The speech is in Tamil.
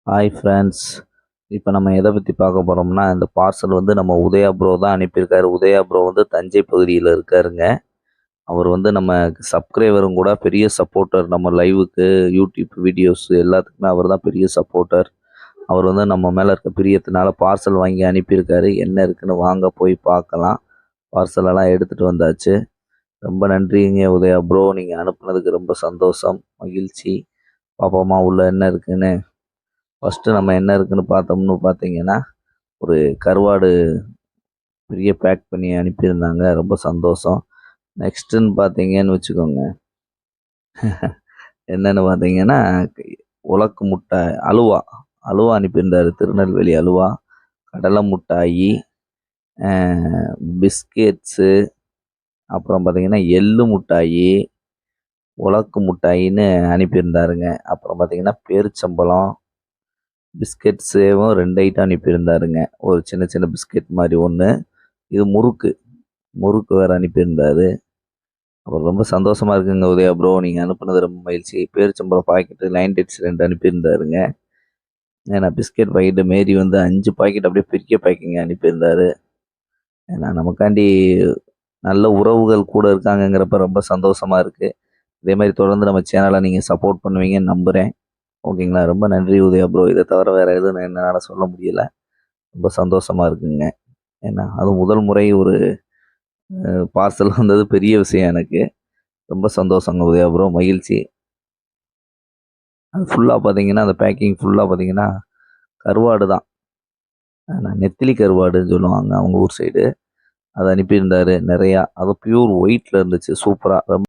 Hi friends. இப்போ நம்ம எதை பற்றி பார்க்க போகிறோம்னா, இந்த பார்சல் வந்து நம்ம உதயா ப்ரோ தான் அனுப்பியிருக்காரு. உதயா ப்ரோ வந்து தஞ்சை பகுதியில் இருக்காருங்க. அவர் வந்து நம்ம சப்ஸ்கிரைபரும் கூட, பெரிய சப்போர்ட்டர். நம்ம லைவுக்கு, யூடியூப் வீடியோஸ் எல்லாத்துக்குமே அவர் தான் பெரிய சப்போர்ட்டர். அவர் வந்து நம்ம மேலே இருக்க பிரியத்தினால பார்சல் வாங்கி அனுப்பியிருக்காரு. என்ன இருக்குன்னு வாங்க போய் பார்க்கலாம். பார்சலெல்லாம் எடுத்துகிட்டு வந்தாச்சு. ரொம்ப நன்றிங்க உதயா ப்ரோ. நீங்கள் அனுப்புனதுக்கு ரொம்ப சந்தோஷம், மகிழ்ச்சி. பாப்போமா உள்ள என்ன இருக்குன்னு. ஃபஸ்ட்டு நம்ம என்ன இருக்குன்னு பார்த்தோம்னு பார்த்தீங்கன்னா, ஒரு கருவாடு பெரிய பேக் பண்ணி அனுப்பியிருந்தாங்க. ரொம்ப சந்தோஷம். நெக்ஸ்ட்டுன்னு பார்த்தீங்கன்னு வச்சுக்கோங்க, என்னன்னு பார்த்தீங்கன்னா, உலக்கு முட்டாய் அலுவா அலுவா அனுப்பியிருந்தாரு. திருநெல்வேலி அலுவா, கடலை முட்டாயி, அ பிஸ்கெட்ஸு, அப்புறம் பார்த்தீங்கன்னா எள்ளு முட்டாயி, உலக்கு முட்டாயின்னு அனுப்பியிருந்தாருங்க. அப்புறம் பார்த்தீங்கன்னா பேரிச்சம்பழம், பிஸ்கெட்ஸேவும் 2 ஐட்டம் அனுப்பியிருந்தாருங்க. ஒரு சின்ன சின்ன பிஸ்கெட் மாதிரி ஒன்று, இது முறுக்கு முறுக்கு வேறு அனுப்பியிருந்தாரு. அப்புறம் ரொம்ப சந்தோஷமாக இருக்குங்க உதயா ப்ரோ. நீங்கள் அனுப்புனது ரொம்ப மகிழ்ச்சி. பேரிச்சம்பழம் பாக்கெட்டு, லைன் டேட்ஸ் 2 அனுப்பியிருந்தாருங்க. ஏன்னா பிஸ்கெட் பாக்கெட்டு மாரி வந்து 5 பாக்கெட் அப்படியே பெரிய பேக்கிங் அனுப்பியிருந்தாரு. ஏன்னா நமக்காண்டி நல்ல உறவுகள் கூட இருக்காங்கங்கிறப்ப ரொம்ப சந்தோஷமாக இருக்குது. இதே மாதிரி தொடர்ந்து நம்ம சேனலை நீங்கள் சப்போர்ட் பண்ணுவீங்கன்னு நம்புகிறேன். ஓகேங்களா? ரொம்ப நன்றி உதயா ப்ரோ. இதை தவிர வேறு எதுவும் என்னால் சொல்ல முடியல. ரொம்ப சந்தோஷமாக இருக்குங்க. ஏன்னா அதுவும் முதல் முறை ஒரு பார்சல் வந்தது பெரிய விஷயம் எனக்கு. ரொம்ப சந்தோஷங்க உதயா ப்ரோ, மகிழ்ச்சி. அது ஃபுல்லாக பார்த்தீங்கன்னா, அந்த பேக்கிங் ஃபுல்லாக பார்த்தீங்கன்னா கருவாடு தான். நெத்திலி கருவாடுன்னு சொல்லுவாங்க அவங்க ஊர் சைடு. அதை அனுப்பியிருந்தாரு நிறையா. அதுவும் பியூர் ஒயிட்டில் இருந்துச்சு, சூப்பராக. ரொம்ப